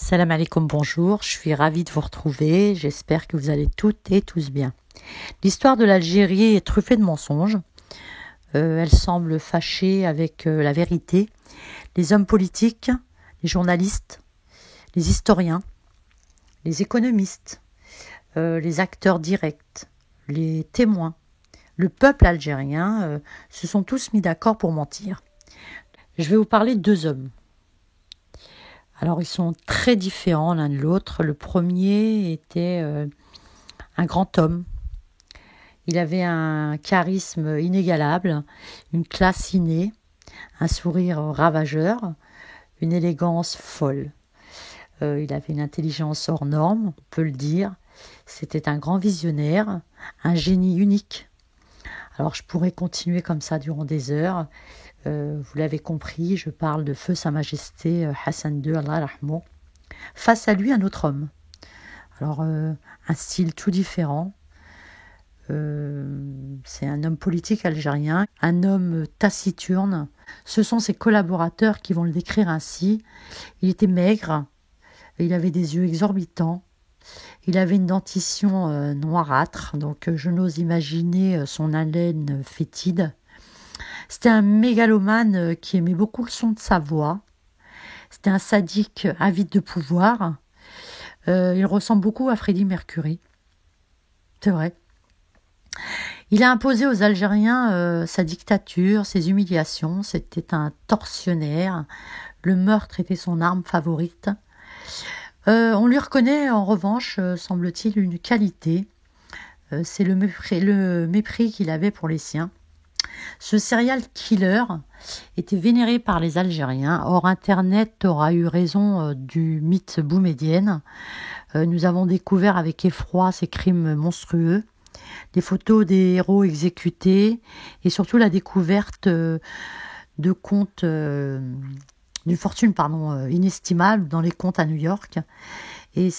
Salam alaikum, bonjour, je suis ravie de vous retrouver, j'espère que vous allez toutes et tous bien. L'histoire de l'Algérie est truffée de mensonges, elle semble fâchée avec la vérité. Les hommes politiques, les journalistes, les historiens, les économistes, les acteurs directs, les témoins, le peuple algérien se sont tous mis d'accord pour mentir. Je vais vous parler de deux hommes. Alors, ils sont très différents l'un de l'autre. Le premier était un grand homme. Il avait un charisme inégalable, une classe innée, un sourire ravageur, une élégance folle. Il avait une intelligence hors norme, on peut le dire. C'était un grand visionnaire, un génie unique. Alors, je pourrais continuer comme ça durant des heures. Vous l'avez compris, je parle de feu Sa Majesté Hassan II, Allah rahmou. Face à lui, un autre homme. Alors, un style tout différent. C'est un homme politique algérien, un homme taciturne. Ce sont ses collaborateurs qui vont le décrire ainsi. Il était maigre, il avait des yeux exorbitants, il avait une dentition noirâtre, donc je n'ose imaginer son haleine fétide. C'était un mégalomane qui aimait beaucoup le son de sa voix. C'était un sadique avide de pouvoir. Il ressemble beaucoup à Freddie Mercury. C'est vrai. Il a imposé aux Algériens sa dictature, ses humiliations. C'était un tortionnaire. Le meurtre était son arme favorite. On lui reconnaît en revanche, semble-t-il, une qualité. C'est le mépris qu'il avait pour les siens. Ce serial killer était vénéré par les Algériens. Or, Internet aura eu raison du mythe boumedienne. Nous avons découvert avec effroi ces crimes monstrueux, des photos des héros exécutés et surtout la découverte de comptes, d'une fortune inestimable dans les comptes à New York. Et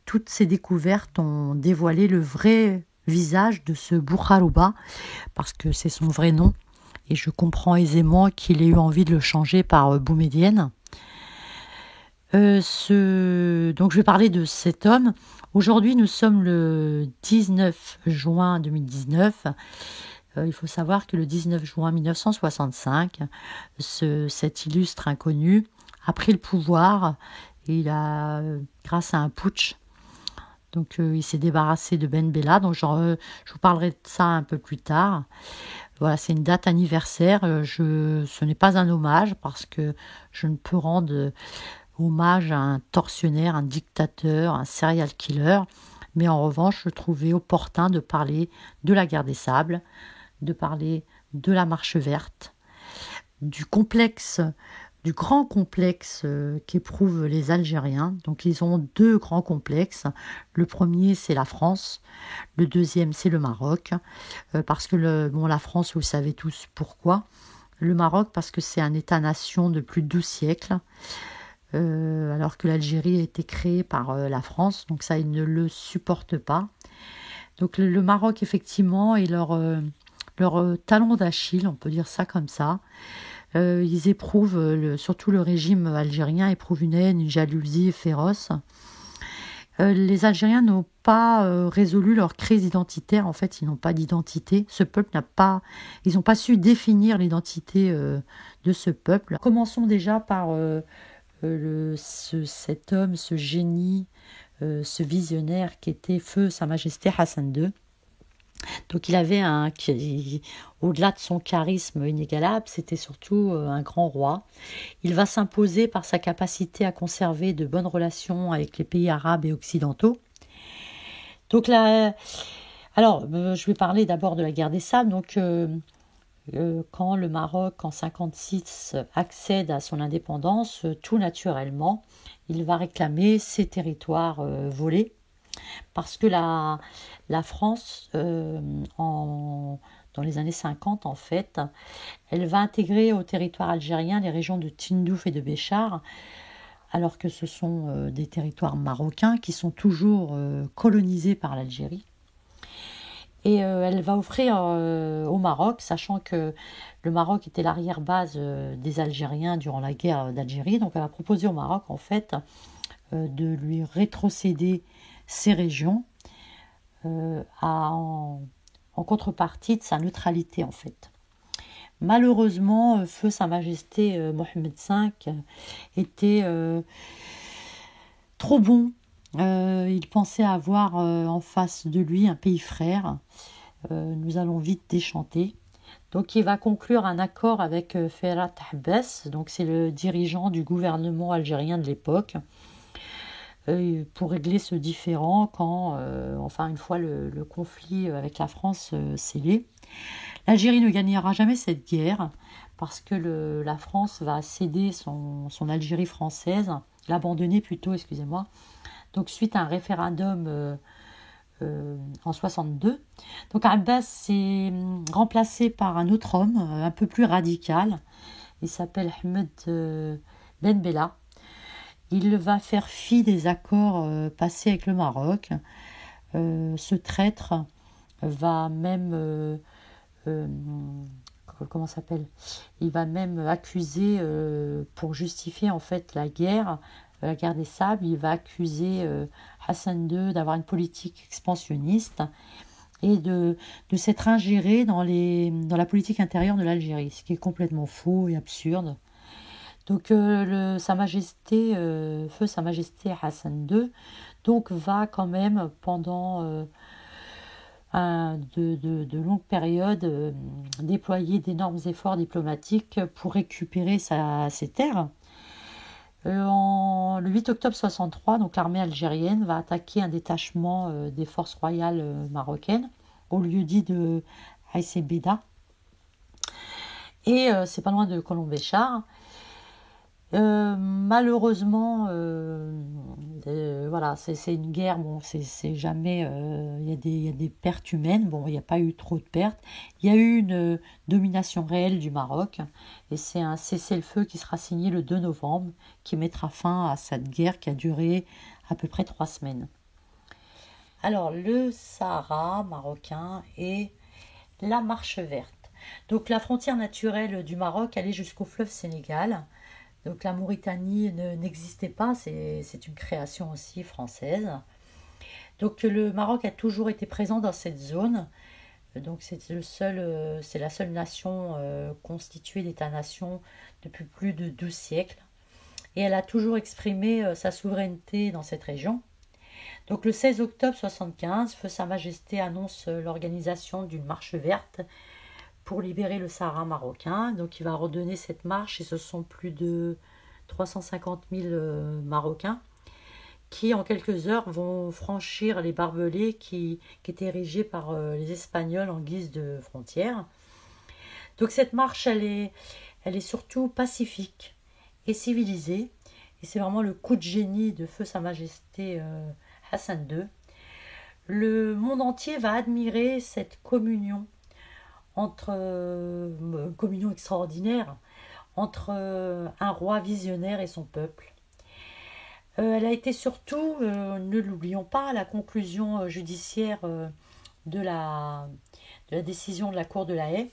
toutes ces découvertes ont dévoilé le vrai visage de ce Boukhariba, parce que c'est son vrai nom, et je comprends aisément qu'il ait eu envie de le changer par Boumedienne. Donc je vais parler de cet homme. Aujourd'hui, nous sommes le 19 juin 2019. Il faut savoir que le 19 juin 1965, cet illustre inconnu a pris le pouvoir. Grâce à un putsch, donc il s'est débarrassé de Ben Bella. Donc je vous parlerai de ça un peu plus tard. Voilà, c'est une date anniversaire. Ce n'est pas un hommage parce que je ne peux rendre hommage à un tortionnaire, un dictateur, un serial killer. Mais en revanche, je trouvais opportun de parler de la guerre des sables, de parler de la marche verte, du grand complexe qu'éprouvent les Algériens. Donc ils ont deux grands complexes. Le premier, c'est la France. Le deuxième, c'est le Maroc. Parce que la France, vous savez tous pourquoi. Le Maroc, parce que c'est un État-nation de plus de 12 siècles. Alors que l'Algérie a été créée par la France. Donc ça, ils ne le supportent pas. Donc le Maroc, effectivement, est leur talon d'Achille, on peut dire ça comme ça. Ils éprouvent, surtout le régime algérien éprouve une haine, une jalousie féroce. Les Algériens n'ont pas résolu leur crise identitaire. En fait, ils n'ont pas d'identité. Ce peuple ils n'ont pas su définir l'identité de ce peuple. Commençons déjà par cet homme, ce génie, ce visionnaire qui était feu Sa Majesté Hassan II. Donc il avait au-delà de son charisme inégalable, c'était surtout un grand roi. Il va s'imposer par sa capacité à conserver de bonnes relations avec les pays arabes et occidentaux. Donc je vais parler d'abord de la guerre des sables. Donc quand le Maroc en 1956 accède à son indépendance, tout naturellement, il va réclamer ses territoires volés. Parce que la France, dans les années 50, en fait, elle va intégrer au territoire algérien les régions de Tindouf et de Béchar, alors que ce sont des territoires marocains qui sont toujours colonisés par l'Algérie. Et elle va offrir au Maroc, sachant que le Maroc était l'arrière-base des Algériens durant la guerre d'Algérie. Donc elle va proposer au Maroc, en fait, de lui rétrocéder ces régions en contrepartie de sa neutralité, en fait. Malheureusement, feu Sa Majesté Mohamed V était trop bon. Il pensait avoir en face de lui un pays frère. Nous allons vite déchanter. Donc il va conclure un accord avec Ferhat Abbas, donc c'est le dirigeant du gouvernement algérien de l'époque, pour régler ce différend quand, enfin une fois le conflit avec la France scellé. L'Algérie ne gagnera jamais cette guerre parce que la France va céder son Algérie française, l'abandonner plutôt, excusez-moi. Donc suite à un référendum en 62. Donc Abbas s'est remplacé par un autre homme un peu plus radical. Il s'appelle Ahmed Ben Bella. Il va faire fi des accords passés avec le Maroc. Ce traître va même comment s'appelle, il va même accuser pour justifier en fait la guerre des sables, il va accuser Hassan II d'avoir une politique expansionniste et de s'être ingéré dans la politique intérieure de l'Algérie, ce qui est complètement faux et absurde. Donc Sa Majesté, feu Sa Majesté Hassan II, donc va quand même pendant de longues périodes déployer d'énormes efforts diplomatiques pour récupérer ses terres. Le 8 octobre 63, donc l'armée algérienne va attaquer un détachement des forces royales marocaines au lieu-dit de Aïssé Beda. Et c'est pas loin de Colombéchar. Malheureusement, voilà, c'est une guerre, bon, c'est jamais, il y a des pertes humaines, bon, il n'y a pas eu trop de pertes, il y a eu une domination réelle du Maroc, et c'est un cessez-le-feu qui sera signé le 2 novembre, qui mettra fin à cette guerre qui a duré à peu près 3 semaines. Alors, le Sahara marocain et la Marche verte. Donc, la frontière naturelle du Maroc allait jusqu'au fleuve Sénégal. Donc la Mauritanie n'existait pas, c'est une création aussi française. Donc le Maroc a toujours été présent dans cette zone. Donc c'est la seule nation constituée d'États-nations depuis plus de 12 siècles. Et elle a toujours exprimé sa souveraineté dans cette région. Donc le 16 octobre 1975, Feu Sa Majesté annonce l'organisation d'une marche verte pour libérer le Sahara marocain. Donc il va redonner cette marche et ce sont plus de 350 000 Marocains qui en quelques heures vont franchir les barbelés qui étaient érigés par les Espagnols en guise de frontière. Donc cette marche, elle est surtout pacifique et civilisée. Et c'est vraiment le coup de génie de Feu Sa Majesté Hassan II. Le monde entier va admirer cette communion communion extraordinaire entre un roi visionnaire et son peuple. Elle a été surtout, ne l'oublions pas, la conclusion judiciaire de la décision de la Cour de la Haye,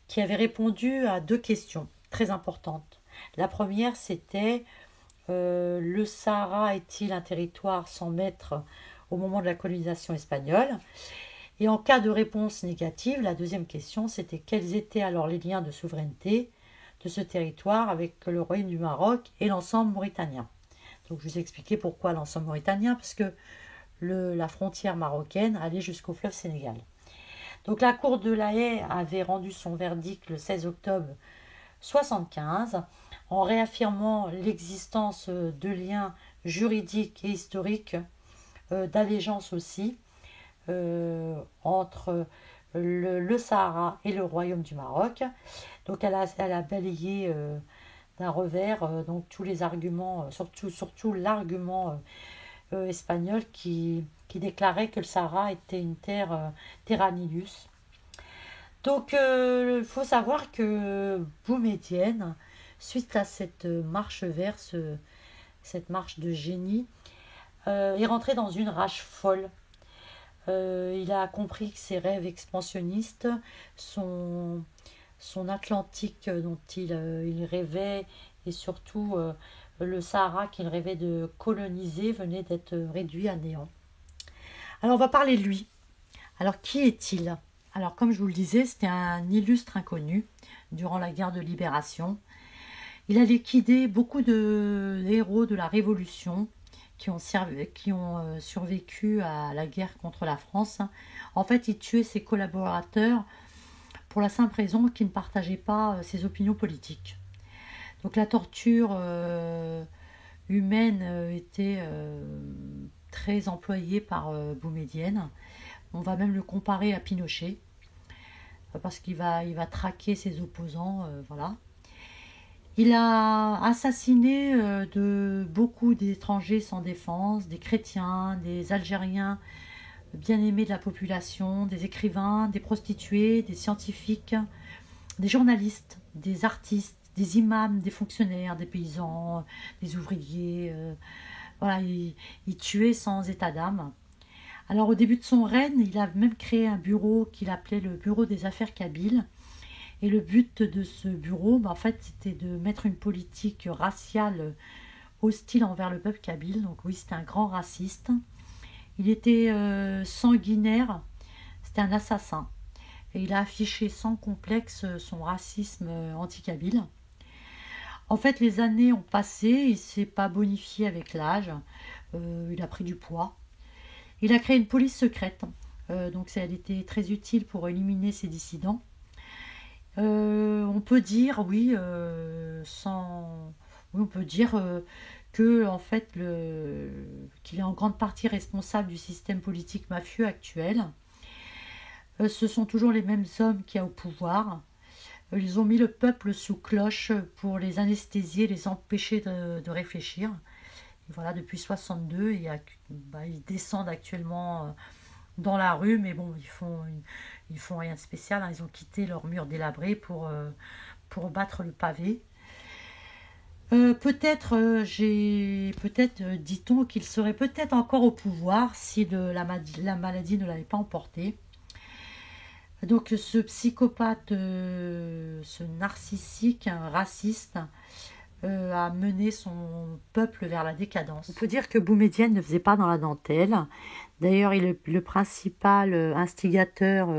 qui avait répondu à 2 questions très importantes. La première, c'était le Sahara est-il un territoire sans maître au moment de la colonisation espagnole? Et en cas de réponse négative, la deuxième question, c'était quels étaient alors les liens de souveraineté de ce territoire avec le Royaume du Maroc et l'ensemble mauritanien. Donc je vous ai expliqué pourquoi l'ensemble mauritanien, parce que la frontière marocaine allait jusqu'au fleuve Sénégal. Donc la Cour de la Haye avait rendu son verdict le 16 octobre 1975 en réaffirmant l'existence de liens juridiques et historiques, d'allégeance aussi, entre le Sahara et le Royaume du Maroc. Donc elle a balayé d'un revers donc tous les arguments, surtout l'argument espagnol qui déclarait que le Sahara était une terra nullius. Donc il faut savoir que Boumedienne, suite à cette marche verte, cette marche de génie, est rentrée dans une rage folle. Il a compris que ses rêves expansionnistes, son Atlantique dont il rêvait, et surtout le Sahara qu'il rêvait de coloniser, venait d'être réduit à néant. Alors on va parler de lui. Alors qui est-il? Alors comme je vous le disais, c'était un illustre inconnu durant la guerre de libération. Il a liquidé beaucoup de héros de la Révolution qui ont survécu à la guerre contre la France. En fait, il tuait ses collaborateurs pour la simple raison qu'ils ne partageaient pas ses opinions politiques. Donc la torture humaine était très employée par Boumedienne. On va même le comparer à Pinochet, parce il va traquer ses opposants, voilà. Il a assassiné de beaucoup d'étrangers sans défense, des chrétiens, des Algériens bien aimés de la population, des écrivains, des prostituées, des scientifiques, des journalistes, des artistes, des imams, des fonctionnaires, des paysans, des ouvriers. Voilà, il tuait sans état d'âme. Alors au début de son règne, il a même créé un bureau qu'il appelait le Bureau des affaires kabyles. Et le but de ce bureau, en fait, c'était de mettre une politique raciale hostile envers le peuple kabyle. Donc oui, c'était un grand raciste. Il était sanguinaire, c'était un assassin. Et il a affiché sans complexe son racisme anti-kabyle. En fait, les années ont passé, il ne s'est pas bonifié avec l'âge, il a pris du poids. Il a créé une police secrète, donc elle était très utile pour éliminer ses dissidents. On peut dire, oui, oui, on peut dire que en fait, qu'il est en grande partie responsable du système politique mafieux actuel. Ce sont toujours les mêmes hommes qui sont au pouvoir. Ils ont mis le peuple sous cloche pour les anesthésier, les empêcher de réfléchir. Et voilà, depuis 62, ils descendent actuellement dans la rue, mais bon, ils font rien de spécial, hein. Ils ont quitté leur mur délabré pour battre le pavé. Peut-être dit-on qu'il serait peut-être encore au pouvoir si la maladie ne l'avait pas emporté. Donc ce psychopathe, ce narcissique, un raciste, a mené son peuple vers la décadence. On peut dire que Boumedienne ne faisait pas dans la dentelle. D'ailleurs, il est le principal instigateur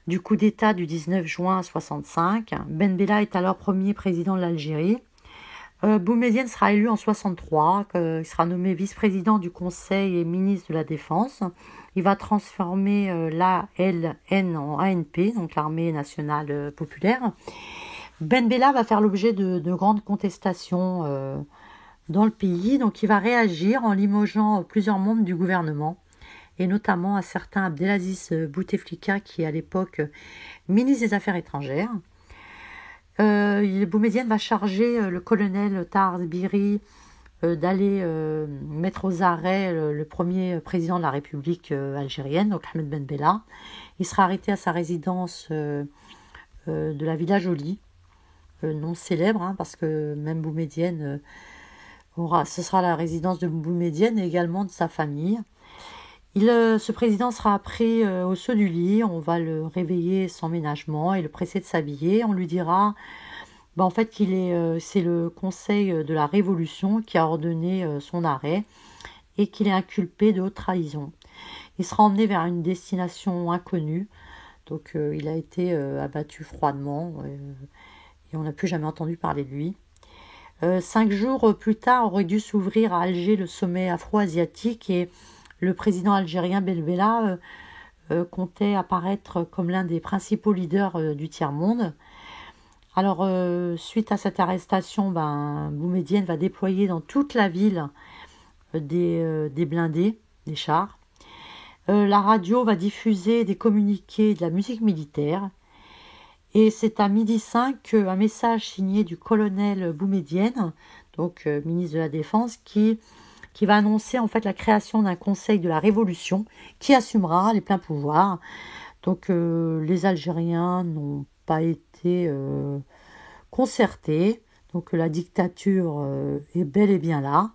du coup d'État du 19 juin 1965. Ben Bella est alors premier président de l'Algérie. Boumedienne sera élu en 1963. Il sera nommé vice-président du Conseil et ministre de la Défense. Il va transformer l'ALN en ANP, donc l'Armée nationale populaire. Ben Bella va faire l'objet de grandes contestations dans le pays, donc il va réagir en limogeant plusieurs membres du gouvernement, et notamment un certain Abdelaziz Bouteflika, qui est à l'époque ministre des Affaires étrangères. Boumedienne va charger le colonel Tahar Biri d'aller mettre aux arrêts le premier président de la République algérienne, donc Ahmed Ben Bella. Il sera arrêté à sa résidence de la Villa Jolie, non célèbre, hein, parce que même Boumedienne ce sera la résidence de Boumedienne et également de sa famille. Ce président sera pris au saut du lit, on va le réveiller sans ménagement et le presser de s'habiller. On lui dira en fait c'est le Conseil de la Révolution qui a ordonné son arrêt et qu'il est inculpé de haute trahison. Il sera emmené vers une destination inconnue, donc il a été abattu froidement et on n'a plus jamais entendu parler de lui. 5 jours plus tard, aurait dû s'ouvrir à Alger le sommet afro-asiatique et le président algérien Ben Bella comptait apparaître comme l'un des principaux leaders du tiers-monde. Alors, suite à cette arrestation, Boumedienne va déployer dans toute la ville des blindés, des chars. La radio va diffuser des communiqués de la musique militaire. Et c'est à 12h05 qu'un message signé du colonel Boumedienne, donc ministre de la Défense, qui va annoncer en fait la création d'un conseil de la Révolution qui assumera les pleins pouvoirs. Donc les Algériens n'ont pas été concertés, donc la dictature est bel et bien là.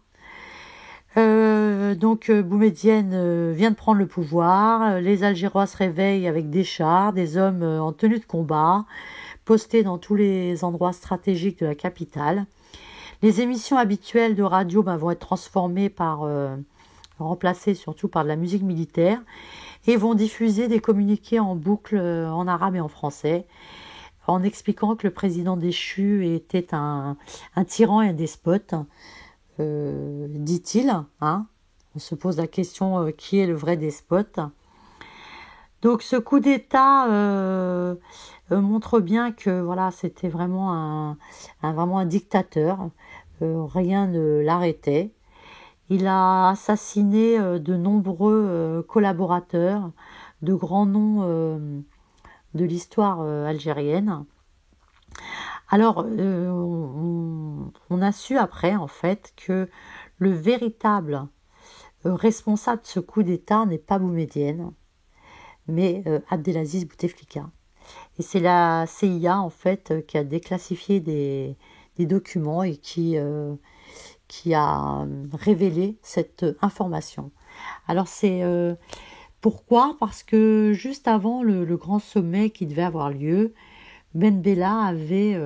Boumedienne vient de prendre le pouvoir. Les Algérois se réveillent avec des chars, des hommes en tenue de combat, postés dans tous les endroits stratégiques de la capitale. Les émissions habituelles de radio vont être transformées remplacées surtout par de la musique militaire et vont diffuser des communiqués en boucle en arabe et en français, en expliquant que le président déchu était un tyran et un despote, dit-il. Hein. On se pose la question qui est le vrai despote. Donc ce coup d'État montre bien que voilà, c'était vraiment un dictateur. Rien ne l'arrêtait. Il a assassiné de nombreux collaborateurs, de grands noms de l'histoire algérienne. Alors, on a su après, en fait, que le véritable responsable de ce coup d'État n'est pas Boumedienne, mais Abdelaziz Bouteflika. Et c'est la CIA, en fait, qui a déclassifié des documents et qui a révélé cette information. Alors, c'est pourquoi ? Parce que juste avant le grand sommet qui devait avoir lieu, Ben Bella avait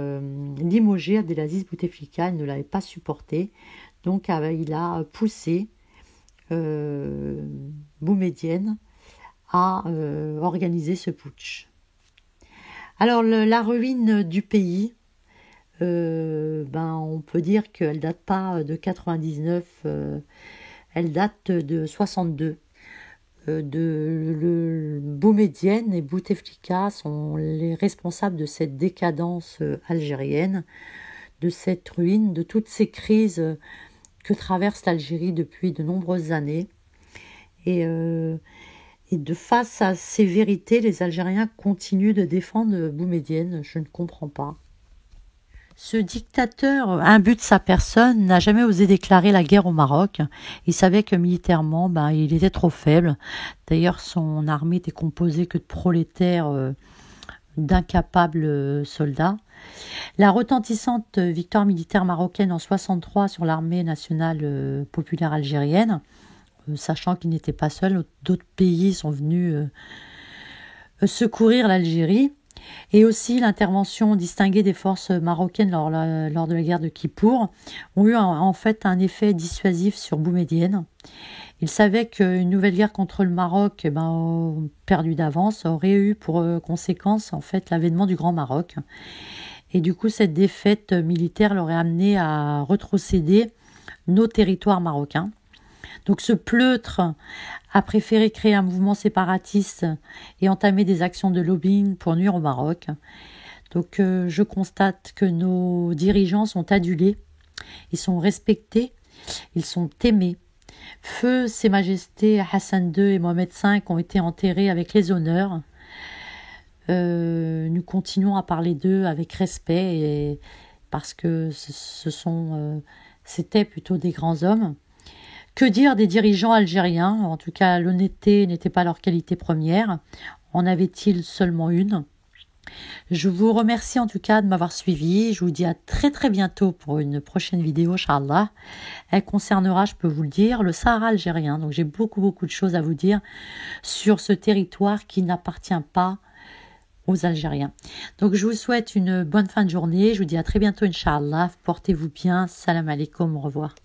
limogé Abdelaziz Bouteflika, il ne l'avait pas supporté, donc il a poussé Boumedienne à organiser ce putsch. Alors la ruine du pays, on peut dire qu'elle date pas de 99, elle date de 62. Boumedienne et Bouteflika sont les responsables de cette décadence algérienne, de cette ruine, de toutes ces crises que traverse l'Algérie depuis de nombreuses années. Et face à ces vérités, les Algériens continuent de défendre Boumedienne. Je ne comprends pas. Ce dictateur, imbu de sa personne, n'a jamais osé déclarer la guerre au Maroc. Il savait que militairement, il était trop faible. D'ailleurs, son armée était composée que de prolétaires, d'incapables soldats. La retentissante victoire militaire marocaine en 63 sur l'armée nationale populaire algérienne, sachant qu'il n'était pas seul, d'autres pays sont venus secourir l'Algérie. Et aussi l'intervention distinguée des forces marocaines lors de la guerre de Kippour ont eu en fait un effet dissuasif sur Boumedienne. Il savait qu'une nouvelle guerre contre le Maroc, perdue d'avance, aurait eu pour conséquence en fait l'avènement du Grand Maroc. Et du coup, cette défaite militaire l'aurait amené à retrocéder nos territoires marocains. Donc ce pleutre a préféré créer un mouvement séparatiste et entamer des actions de lobbying pour nuire au Maroc. Donc je constate que nos dirigeants sont adulés, ils sont respectés, ils sont aimés. Feu Ses Majestés Hassan II et Mohamed V ont été enterrés avec les honneurs. Nous continuons à parler d'eux avec respect parce que c'était plutôt des grands hommes. Que dire des dirigeants algériens ? En tout cas, l'honnêteté n'était pas leur qualité première. En avait-il seulement une ? Je vous remercie en tout cas de m'avoir suivi. Je vous dis à très très bientôt pour une prochaine vidéo, Inch'Allah. Elle concernera, je peux vous le dire, le Sahara algérien. Donc j'ai beaucoup de choses à vous dire sur ce territoire qui n'appartient pas aux Algériens. Donc je vous souhaite une bonne fin de journée. Je vous dis à très bientôt, Inch'Allah. Portez-vous bien. Salam alaikum. Au revoir.